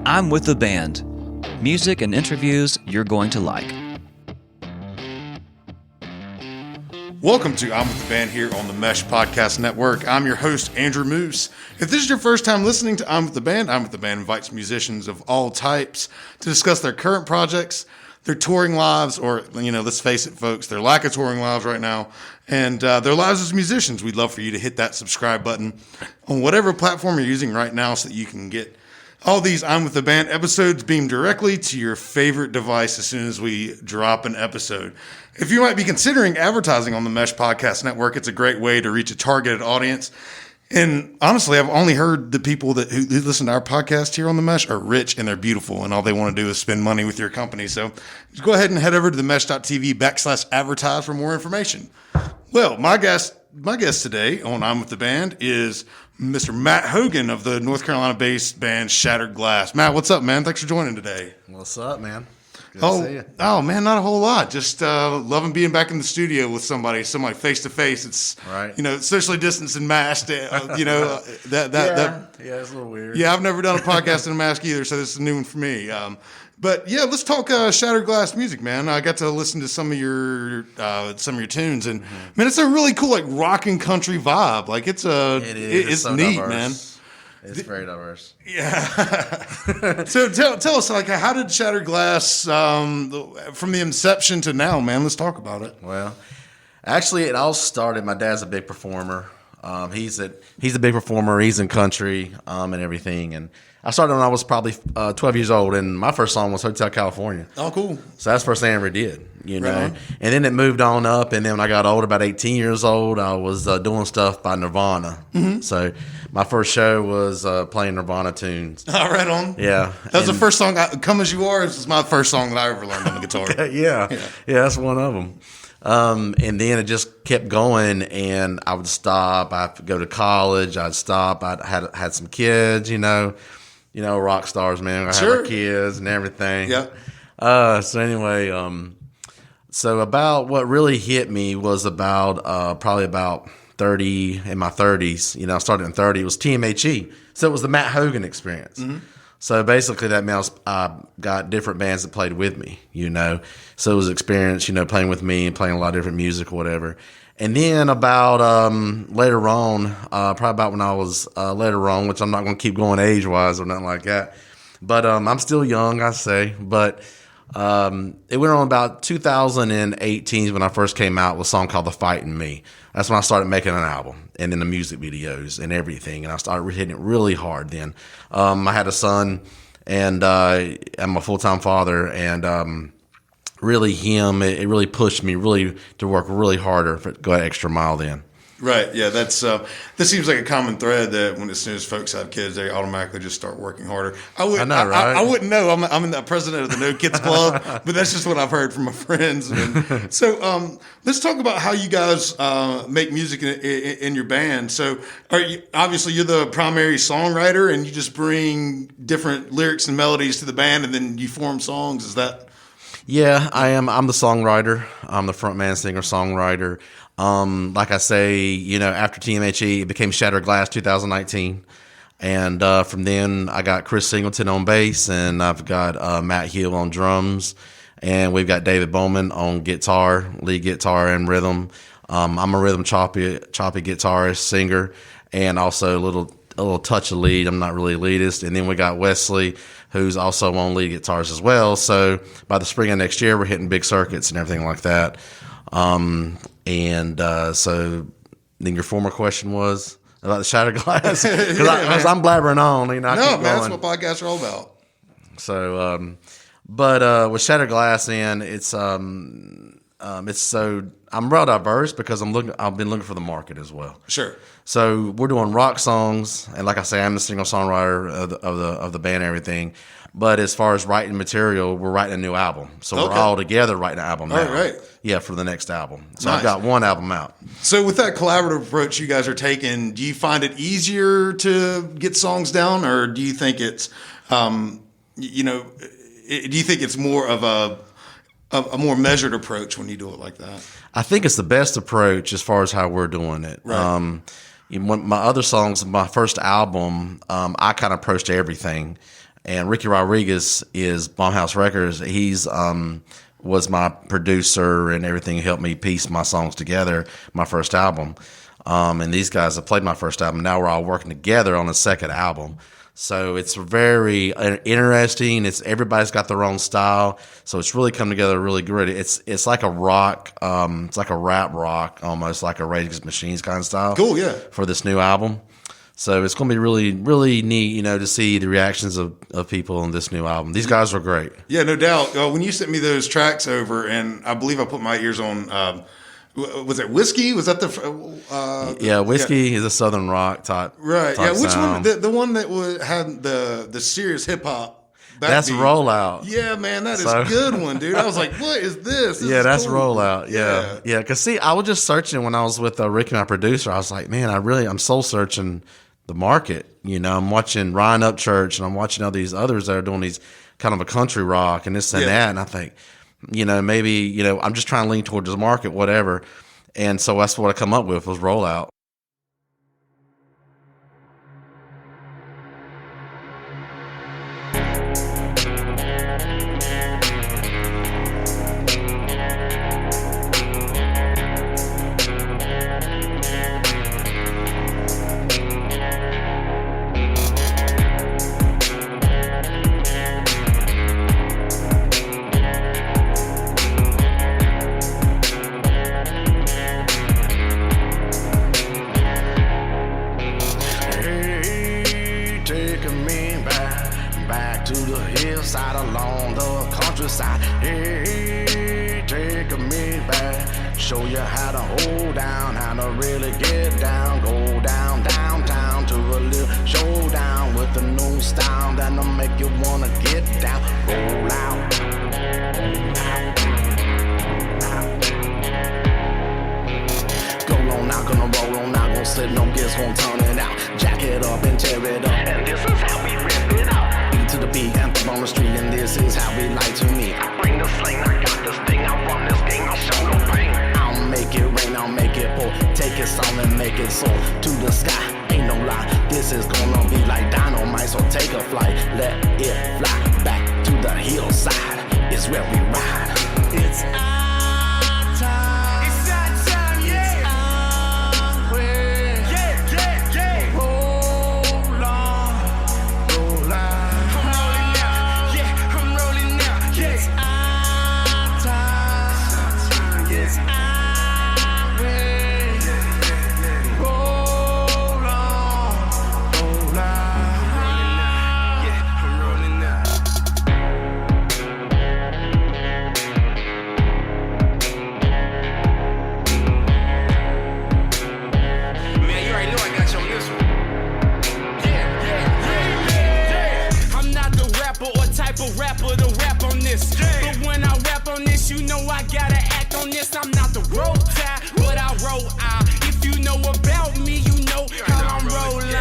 I'm with the band. Music and interviews you're going to like. Welcome to I'm with the band here on the Mesh Podcast Network. I'm your host, Andrew Moose. If this is your first time listening to I'm with the band invites musicians of all types to discuss their current projects, their touring lives, or, let's face it, folks, their lack of touring lives right now, and their lives as musicians. We'd love for you to hit that subscribe button on whatever platform you're using right now so that you can get all these I'm with the band episodes beamed directly to your favorite device as soon as we drop an episode. If you might be considering advertising on the Mesh Podcast Network, it's a great way to reach a targeted audience. And honestly, I've only heard the people who listen to our podcast here on the Mesh are rich and they're beautiful, and all they want to do is spend money with your company. So just go ahead and head over to themesh.tv/advertise for more information. Well, my guest today on I'm with the band is Mr. Matt Hogan of the North Carolina-based band Shattered Glass. Matt, what's up, man? Thanks for joining today. What's up, man? Good to see you. Oh, man, not a whole lot. Just loving being back in the studio with somebody face to face. It's right. Socially distanced and masked. Yeah, it's a little weird. Yeah, I've never done a podcast in a mask either, so this is a new one for me. But yeah, let's talk Shattered Glass music, man. I got to listen to some of your tunes, and man, it's a really cool like rock and country vibe. Like it's so neat, diverse. Man. It's very diverse. Yeah. So tell us, like, how did Shattered Glass from the inception to now, man? Let's talk about it. Well, actually, it all started. My dad's a big performer. He's a big performer. He's in country and everything. And I started when I was probably 12 years old, and my first song was Hotel California. Oh, cool. So that's the first thing I ever did, you know. Right. And then it moved on up, and then when I got older, about 18 years old, I was doing stuff by Nirvana. Mm-hmm. So my first show was playing Nirvana tunes. Oh, right on. Yeah. That was the first song, Come As You Are, was my first song that I ever learned on the guitar. Yeah, that's one of them. And then it just kept going, and I would stop. I'd go to college. I'd stop. I had some kids, rock stars, man. I had my kids and everything. Yeah. So anyway, so about what really hit me was about probably about 30 in my 30s. I started in 30. It was TMHE. So it was the Matt Hogan experience. Mm-hmm. So basically that means I got different bands that played with me, So it was experience, playing with me and playing a lot of different music or whatever. And then about later on, probably about when I was later on, which I'm not going to keep going age-wise or nothing like that. But I'm still young, I say. But it went on about 2018 when I first came out with a song called The Fight in Me. That's when I started making an album and then the music videos and everything. And I started hitting it really hard then. I had a son, and I'm a full-time father, and really it really pushed me really to work really harder, go an extra mile then. Right. Yeah. That's this seems like a common thread that as soon as folks have kids, they automatically just start working harder. I wouldn't know. I'm the president of the No Kids Club, but that's just what I've heard from my friends. And so let's talk about how you guys make music in your band. So obviously you're the primary songwriter, and you just bring different lyrics and melodies to the band, and then you form songs. Is that? Yeah, I am. I'm the songwriter. I'm the frontman, singer, songwriter. Like I say, after TMHE, it became Shattered Glass 2019. And from then, I got Chris Singleton on bass, and I've got Matt Hill on drums, and we've got David Bowman on guitar, lead guitar and rhythm. I'm a rhythm choppy guitarist, singer, and also a little touch of lead. I'm not really a leadist. And then we got Wesley, who's also on lead guitars as well. So by the spring of next year, we're hitting big circuits and everything like that. So then your former question was about the Shattered Glass, because I'm blabbering on. No, man, that's what podcasts are all about. So, but with Shattered Glass, it's so I'm real diverse because I've been looking for the market as well. Sure. So we're doing rock songs, and like I say, I'm the single songwriter of the band and everything. But as far as writing material, we're writing a new album. So we're all together writing an album now. Right. Yeah, for the next album. So nice. I've got one album out. So with that collaborative approach you guys are taking, do you find it easier to get songs down, or do you think it's, do you think it's more of a more measured approach when you do it like that? I think it's the best approach as far as how we're doing it. Right. My other songs, my first album, I kind of approached everything. And Ricky Rodriguez is Baumhouse Records. He's was my producer and everything. He helped me piece my songs together, my first album. And these guys have played my first album. Now we're all working together on the second album. So it's very interesting. Everybody's got their own style, so it's really come together really good. It's like a rock, it's like a rap rock, almost like a Rage Against the Machines kind of style. Cool, yeah. For this new album, so it's going to be really, really neat, to see the reactions of people on this new album. These guys are great. Yeah, no doubt. When you sent me those tracks over, and I believe I put my ears on. Was it Whiskey? Was that the? Whiskey is a Southern rock type. Right. Type Which sound. one? The one that had the serious hip hop. That's Rollout. Yeah, man, that is a good one, dude. I was like, what is this? That's cool. Rollout. Yeah. Because see, I was just searching when I was with Ricky, my producer. I was like, man, I'm soul searching the market. I'm watching Ryan Upchurch, and I'm watching all these others that are doing these kind of a country rock and this and that, and I think, maybe, I'm just trying to lean towards the market, whatever. And so that's what I come up with was Rollout. Show you how to hold down, how to really get down. Go down, downtown to a little showdown with a new style that'll make you wanna get down. Roll out. Go on out, gonna roll on out, gonna slip no gears, gonna turn it out. Jack it up and tear it up, and this is how we rip it out. Beat to the beat, anthem on the street, and this is how we like to meet. I bring the sling, I got this thing, I run this game, I'll show no pain. Make it rain, I'll make it pour. Take it song and make it soar to the sky. Ain't no lie, this is gonna be like dynamite. So take a flight, let it fly back to the hillside. It's where we ride. It's our time. It's our time, yeah. It's our way. Yeah. Hold on, roll out. I'm rolling now, yeah. I'm rolling now, yeah. It's our time. It's our rapper to rap on this. But when I rap on this, you know I gotta act on this. I'm not the road tie, but I roll out. If you know about me, you know how I'm rolling.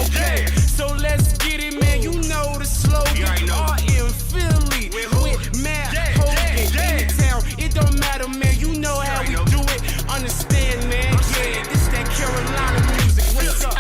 Okay, so let's get it, man. You know the slogan. Are in Philly with Matt Hogan in the town. It don't matter, man. You know how we do it. Understand, man? Yeah, this that Carolina music. What's up?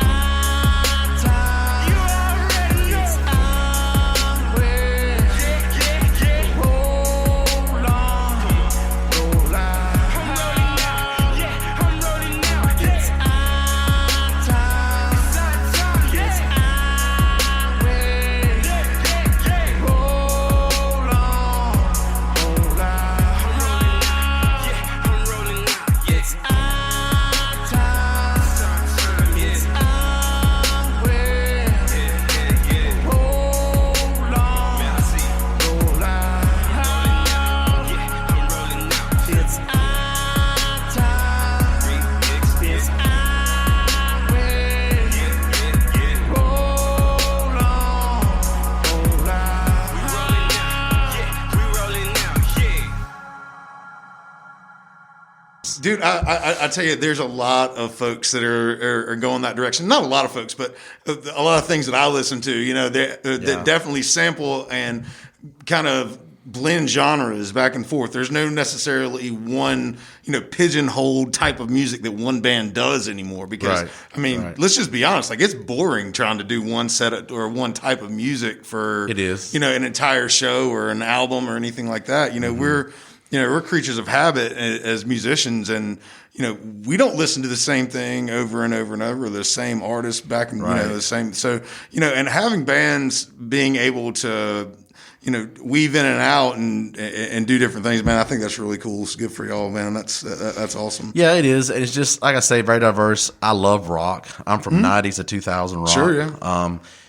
Dude, I tell you, there's a lot of folks that are going that direction. Not a lot of folks, but a lot of things that I listen to, that definitely sample and kind of blend genres back and forth. There's no necessarily one, pigeonholed type of music that one band does anymore. Because let's just be honest, like it's boring trying to do one set or one type of music for it is, an entire show or an album or anything like that. We're creatures of habit as musicians, and we don't listen to the same thing over and over and over, the same artists back and the same. So and having bands being able to weave in and out and do different things, man, I think that's really cool. It's good for y'all, man. That's awesome. Yeah, it is. It's just like I say, very diverse. I love rock. I'm from '90s to 2000 rock. Sure,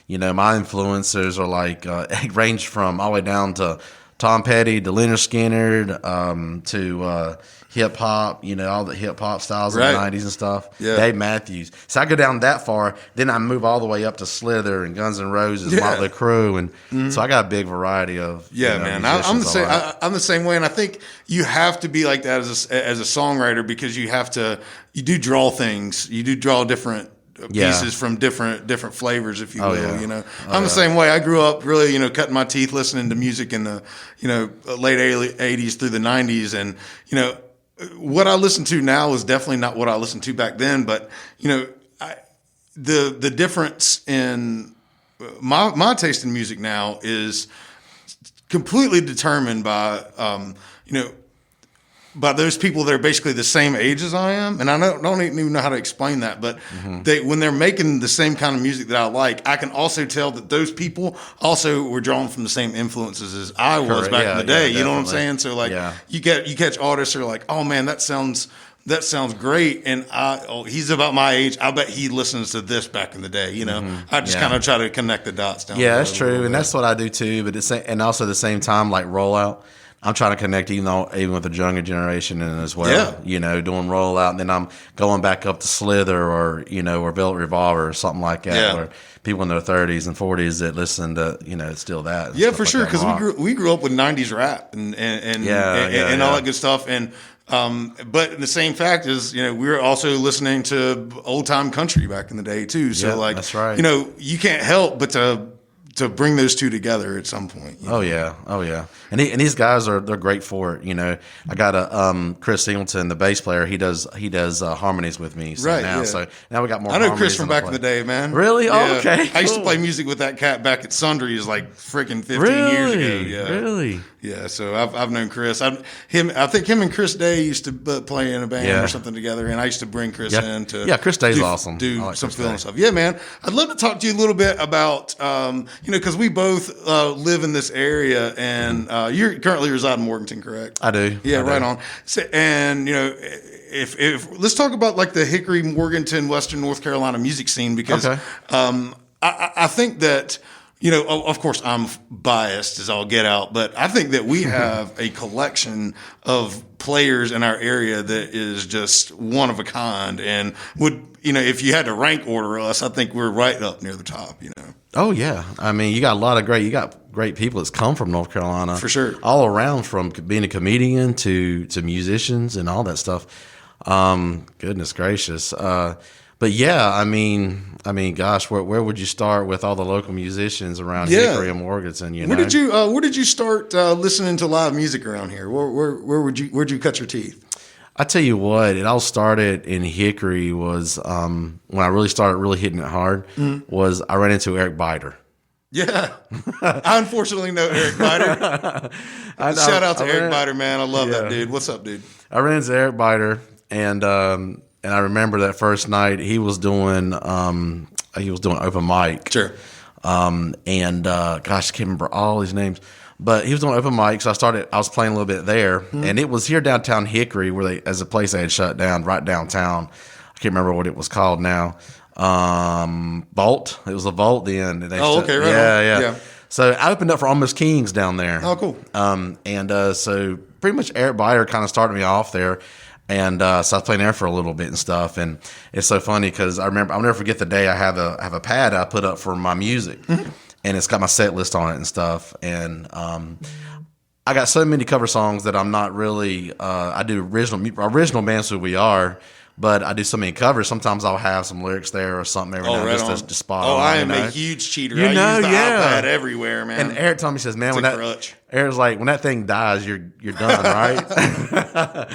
yeah. My influences are like range from all the way down to Tom Petty to Leonard Skinner to hip hop, all the hip hop styles of the 90s and stuff. Yeah. Dave Matthews. So I go down that far, then I move all the way up to Slither and Guns N' Roses, Motley Crue, and so I got a big variety of man. I'm the same. I'm the same way, and I think you have to be like that as a songwriter because you do draw things, you do draw different pieces from different flavors, if you will. I'm the same way. I grew up really, cutting my teeth listening to music in the, late 80s through the 90s. And, what I listen to now is definitely not what I listened to back then. But, the difference in my taste in music now is completely determined by, by those people that are basically the same age as I am. And I don't even know how to explain that, but when they're making the same kind of music that I like, I can also tell that those people also were drawn from the same influences as I was back in the day. You know what I'm saying? So like you catch artists who are like, oh man, that sounds great. And he's about my age. I bet he listens to this back in the day. I just kind of try to connect the dots down. Yeah, that's true. And that's what I do too. But and also at the same time, like Rollout, I'm trying to connect even with the younger generation as well. Doing Rollout, and then I'm going back up to Slither or Velvet Revolver or something like that, where people in their 30s and 40s that listen to it's still that. Yeah, for sure, because we grew up with 90s rap and all that good stuff, and but the same fact is we were also listening to old time country back in the day too. So that's right. You can't help but to bring those two together at some point. Oh yeah. And these guys they're great for it. I got Chris Singleton, the bass player. He does harmonies with me. So now we got more. I know Chris from back in the day, man. Really? Yeah. Oh, okay. I used to play music with that cat back at Sundry's like freaking 15 years ago. Yeah. Really? Yeah. So I've known Chris. I think him and Chris Day used to play in a band or something together, and I used to bring Chris in to. Yeah, Chris Day's awesome. Do like some feeling stuff. Yeah, man. I'd love to talk to you a little bit about because we both live in this area, and you currently reside in Morganton, correct? I do. Yeah, right on. So, and if let's talk about like the Hickory, Morganton, Western North Carolina music scene because I think that. Of course, I'm biased as all get out, but I think that we have a collection of players in our area that is just one of a kind, and if you had to rank order us, I think we're right up near the top. Oh yeah, I mean, you got great people that's come from North Carolina for sure, all around from being a comedian to musicians and all that stuff. Goodness gracious. But yeah, I mean, gosh, where would you start with all the local musicians around Hickory and Morganton? Where did you start listening to live music around here? Where'd you cut your teeth? I tell you what, it all started in Hickory was when I really started hitting it hard. Was I ran into Eric Bider. Yeah, I unfortunately know Eric Bider. Shout out to Eric Bider, man. I love that dude. What's up, dude? I ran into Eric Bider, and I remember that first night he was doing open mic. Sure. Gosh, I can't remember all his names, but he was doing open mic. So I was playing a little bit there, and it was here downtown Hickory where as a place they had shut down right downtown. I can't remember what it was called now. Vault. It was a Vault then. Okay, right. Yeah. So I opened up for Almost Kings down there. Oh, cool. So pretty much Eric Bider kind of started me off there. And so I was playing there for a little bit and stuff, and it's so funny because I'll never forget the day I have a pad I put up for my music, and it's got my set list on it and stuff. And I got so many cover songs that I'm not really. I do original bands who we are, But I do so many covers. Sometimes I'll have some lyrics there or something every now and right just on. to spot Oh, on. I am you know? a huge cheater. You I know, use the yeah. iPad everywhere, man. And Eric told me, he says, "Man, It's when a that crutch. Eric's like, when that thing dies, you're done, right?"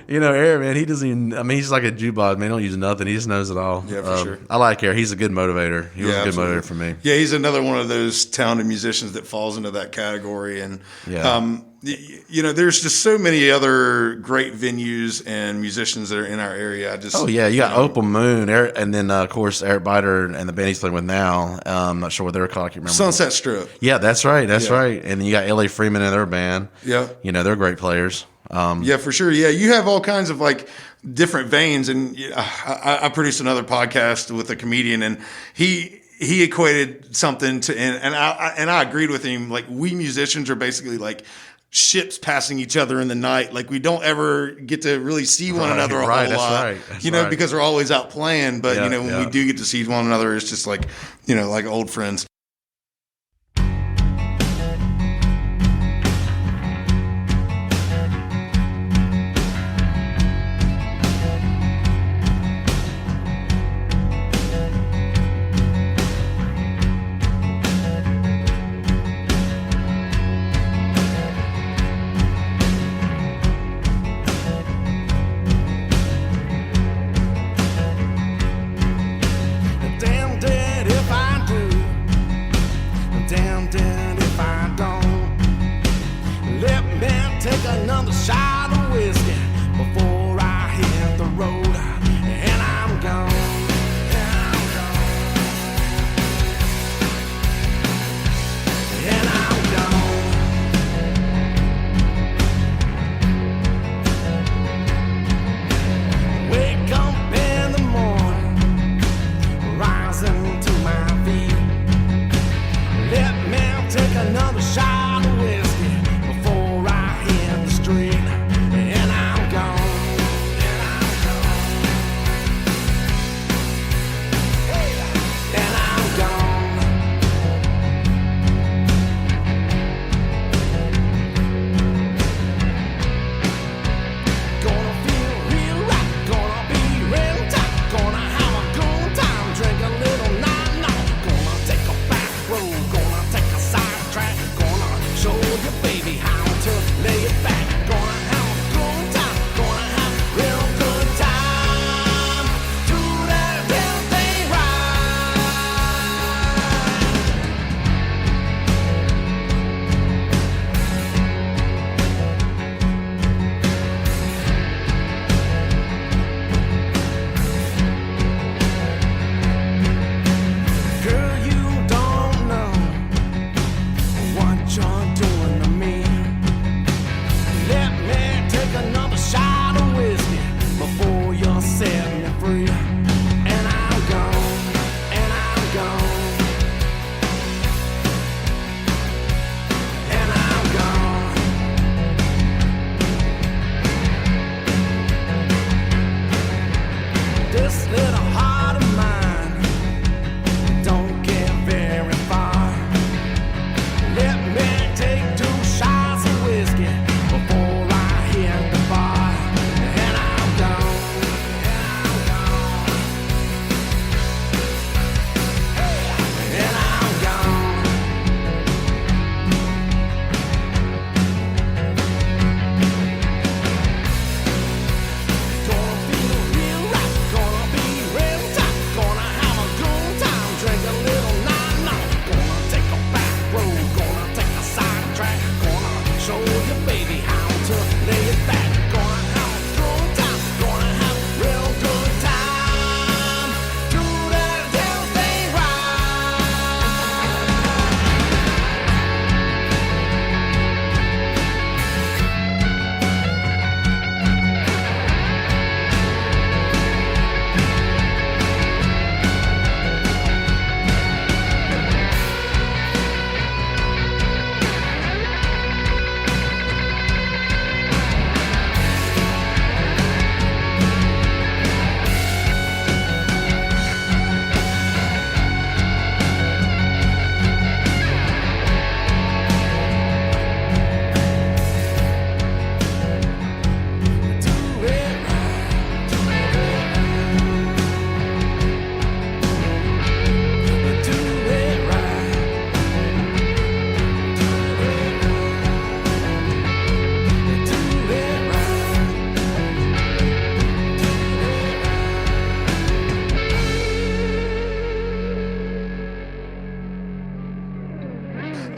You know, Eric, man, he doesn't even. I mean, he's like a jukebox, man. He don't use nothing. He just knows it all. Yeah, for sure. I like Eric. He's a good motivator. He was a good absolutely. motivator for me. Yeah, he's another one of those talented musicians that falls into that category. And, Yeah. you know, there's just so many other great venues and musicians that are in our area. I just, Oh yeah, you got Opal Moon, Eric, and then of course Eric Biter and the band he's playing with now. I'm not sure what they're called. I can't remember. Sunset Strip. Yeah, that's right. That's Yeah. right. And then you got L.A. Freeman and their band. Yeah. You know, they're great players. Yeah, for sure. Yeah, you have all kinds of like different veins, and I produced another podcast with a comedian, and he equated something to, and I agreed with him. Like, we musicians are basically like ships passing each other in the night. Like, we don't ever get to really see one another a whole right, that's lot. right, that's you know, right. because we're always out playing. But Yeah, you know, when yeah. we do get to see one another, it's just like, you know, like old friends. Damn dead if I do. Damn dead if I don't. Let me take another shot of whiskey before I hit the road. And I'm gone. And I'm gone. And I'm gone. Wake up in the morning, rising to my feet. Let me take another shot of whiskey before I hit the street.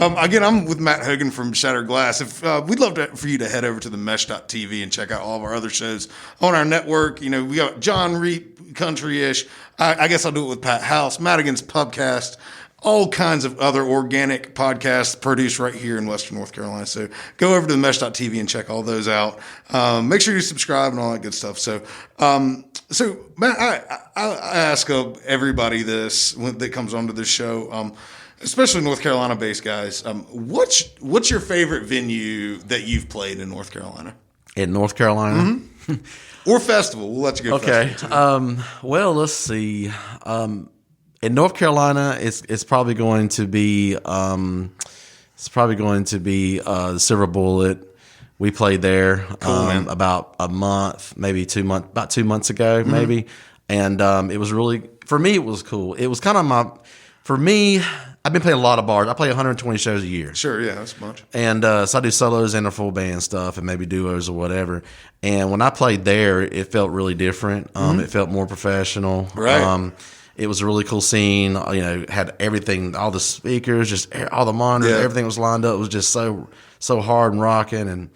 Again, I'm with Matt Hogan from Shattered Glass. If we'd love for you to head over to the Mesh.tv and check out all of our other shows on our network. You know, we got John Reap, Country-ish. I guess I'll do it with Pat House, Madigan's Pubcast, all kinds of other organic podcasts produced right here in Western North Carolina. So go over to the Mesh.tv and check all those out. Make sure you subscribe and all that good stuff. So Matt, I ask everybody this that comes onto this show, especially North Carolina-based guys. What's your favorite venue that you've played in North Carolina? In North Carolina? Or festival? We'll let you go. Okay. Well, let's see. In North Carolina, it's probably going to be the Silver Bullet. We played there about a month, maybe 2 months, about 2 months ago, maybe. And it was really, for me, it was cool. It was kind of for me, I've been playing a lot of bars. I play 120 shows a year. Sure, yeah, that's much. And so I do solos and a full band stuff and maybe duos or whatever. And when I played there, it felt really different. It felt more professional. Right. It was a really cool scene. You know, had everything, all the speakers, just all the monitors, everything was lined up. It was just so hard and rocking, and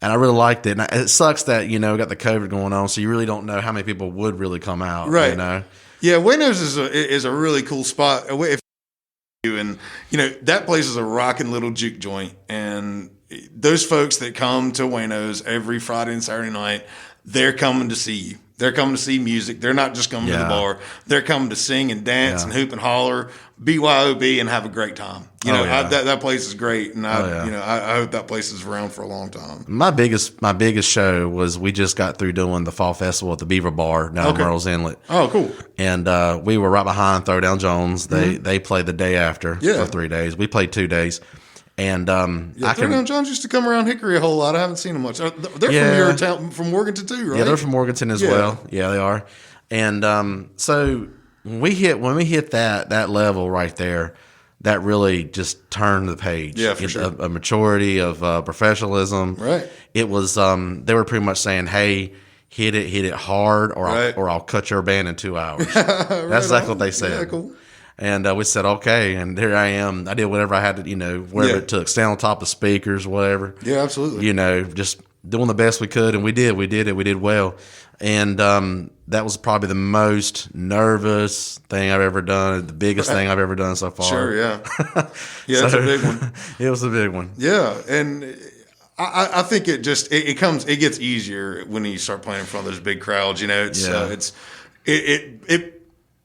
I really liked it. And it sucks that, you know, we got the COVID going on, so you really don't know how many people would really come out. Right. You know. Yeah, Wayno's is a really cool spot. If and you know, that place is a rocking little juke joint, and those folks that come to Wayno's every Friday and Saturday night, they're coming to see you. They're coming to see music. They're not just coming to the bar. They're coming to sing and dance and hoop and holler, BYOB, and have a great time. You know, that place is great, and I hope that place is around for a long time. My biggest show was we just got through doing the fall festival at the Beaver Bar down in Murrells Inlet. Oh, cool! And we were right behind Throwdown Jones. They played the day after for 3 days. We played 2 days. And Throwdown Jones used to come around Hickory a whole lot. I haven't seen them much. They're from your town, from Morganton too, right? Yeah, they're from Morganton as well. Yeah, they are. And so when we hit that level right there, that really just turned the page. Yeah, for sure. A maturity of professionalism. Right. It was. They were pretty much saying, "Hey, hit it hard, or I'll cut your band in 2 hours." That's exactly what they said. Yeah, cool. And we said, okay, and here I am. I did whatever I had to, you know, whatever it took. Stand on top of speakers, whatever. Yeah, absolutely. You know, just doing the best we could, and we did. We did it. We did well. And that was probably the most nervous thing I've ever done, the biggest thing I've ever done so far. Sure, yeah. Yeah, that's a big one. It was a big one. Yeah, and I think it gets easier when you start playing in front of those big crowds. You know,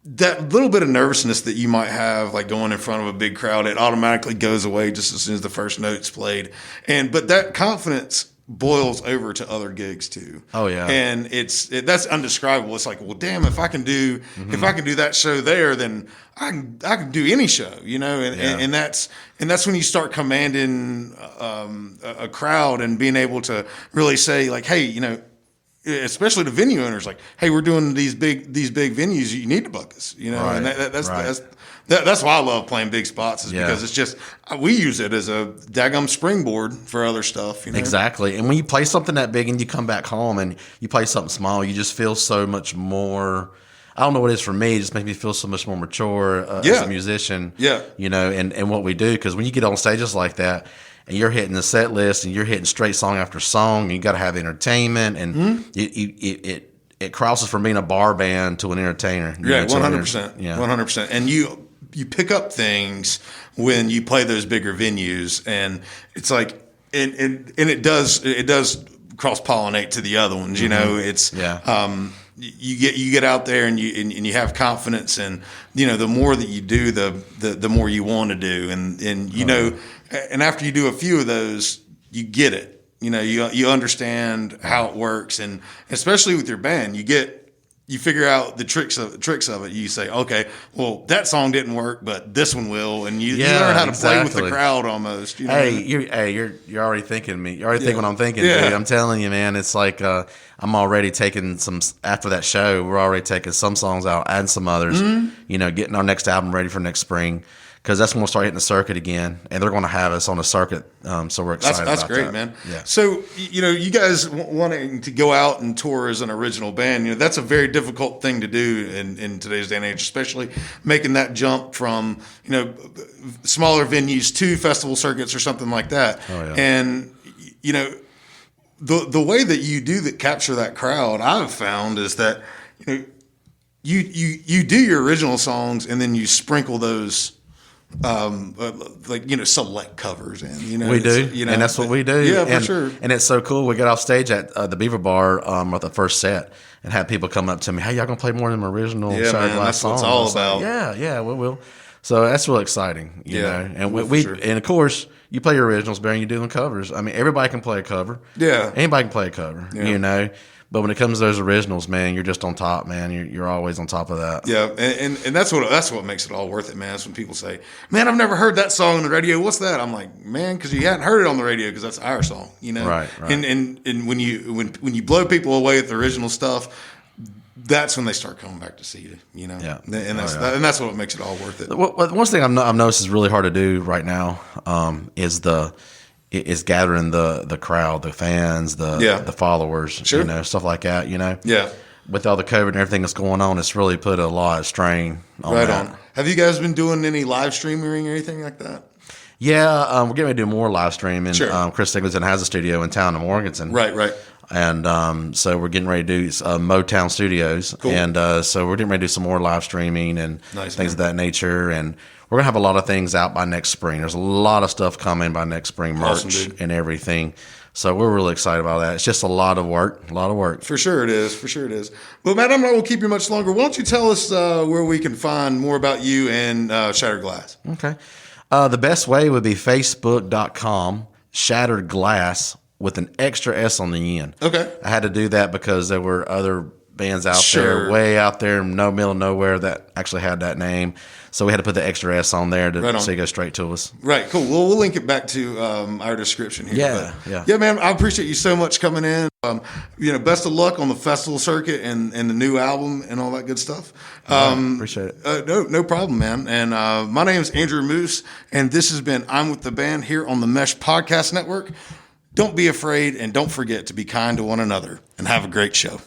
that little bit of nervousness that you might have, like going in front of a big crowd, it automatically goes away just as soon as the first note's played. But that confidence boils over to other gigs too. Oh yeah. And that's undescribable. It's like, well, damn, if I can do that show there, then I can do any show, you know. And that's when you start commanding a crowd and being able to really say, like, hey, you know, especially the venue owners, like, hey, we're doing these big venues. You need to book us, you know. Right. And that's why I love playing big spots, is because it's just, we use it as a daggum springboard for other stuff. You know? Exactly. And when you play something that big and you come back home and you play something small, you just feel so much more. I don't know what it is for me. It just makes me feel so much more mature as a musician. Yeah. You know, and what we do, because when you get on stages like that, and you're hitting the set list, and you're hitting straight song after song, and you got to have entertainment, and it crosses from being a bar band to an entertainer. Yeah, 100%. Yeah, 100%. And you pick up things when you play those bigger venues, and it's like, and it does cross pollinate to the other ones. You know, it's you get out there and you have confidence, and you know, the more that you do, the more you want to do, and you know. And after you do a few of those, you get it. You know, you understand how it works, and especially with your band, you figure out the tricks of it. You say, okay, well, that song didn't work, but this one will, and you learn how to play with the crowd almost. You know? You're already thinking me. You're already thinking what I'm thinking. Yeah. Dude. I'm telling you, man. It's like I'm already taking some after that show. We're already taking some songs out, adding some others. Mm-hmm. You know, getting our next album ready for next spring. because that's when we'll start hitting the circuit again, and they're going to have us on the circuit. So we're excited. That's about great, that. man. Yeah. So you guys wanting to go out and tour as an original band, that's a very difficult thing to do in today's day and age, especially making that jump from smaller venues to festival circuits or something like that. Oh, yeah. And the way that you do that capture that crowd, I've found is that you do your original songs and then you sprinkle those. Select covers in. We do, and that's what we do. Yeah, for sure. And it's so cool. We got off stage at the Beaver Bar with the first set, and had people come up to me, "Hey, y'all gonna play more of them original Shattered Glass that's songs?" what it's all about. Yeah, we will. So that's real exciting, you know. And we sure. and of course you play your originals, Barry, and you do them covers. I mean, everybody can play a cover. Yeah, anybody can play a cover. Yeah. But when it comes to those originals, man, you're just on top, man. You're always on top of that. Yeah, and that's what makes it all worth it, man. Is when people say, "Man, I've never heard that song on the radio. What's that?" I'm like, "Man, because you hadn't heard it on the radio because that's our song, Right. And when you blow people away with the original stuff, that's when they start coming back to see you, Yeah. And that's what makes it all worth it. One thing I've noticed is really hard to do right now is gathering the crowd, the fans, the followers, Sure. Stuff like that, Yeah. With all the COVID and everything that's going on, it's really put a lot of strain on Right that. on. Have you guys been doing any live streaming or anything like that? Yeah, we're getting ready to do more live streaming. Sure. Chris Singleton has a studio in town in Morganton. Right. And so we're getting ready to do Motown Studios. Cool. And so we're getting ready to do some more live streaming and Nice, things man. of that nature. And we're going to have a lot of things out by next spring. There's a lot of stuff coming by next spring, merch Awesome, dude. and everything. So we're really excited about that. It's just a lot of work. For sure it is. Well, Matt, I'm not going to keep you much longer. Why don't you tell us where we can find more about you and Shattered Glass? Okay. The best way would be facebook.com, Shattered Glass, with an extra S on the end. Okay. I had to do that because there were other bands out Sure. there, way out there, no middle of nowhere, that actually had that name. So we had to put the extra S on there Right on. so you go straight to us. Right, cool. Well, we'll link it back to our description here. Yeah, But, yeah. man. I appreciate you so much coming in. Best of luck on the festival circuit and the new album and all that good stuff. Appreciate it. No problem, man. And my name is Andrew Moose, and this has been I'm With the Band here on the Mesh Podcast Network. Don't be afraid, and don't forget to be kind to one another, and have a great show.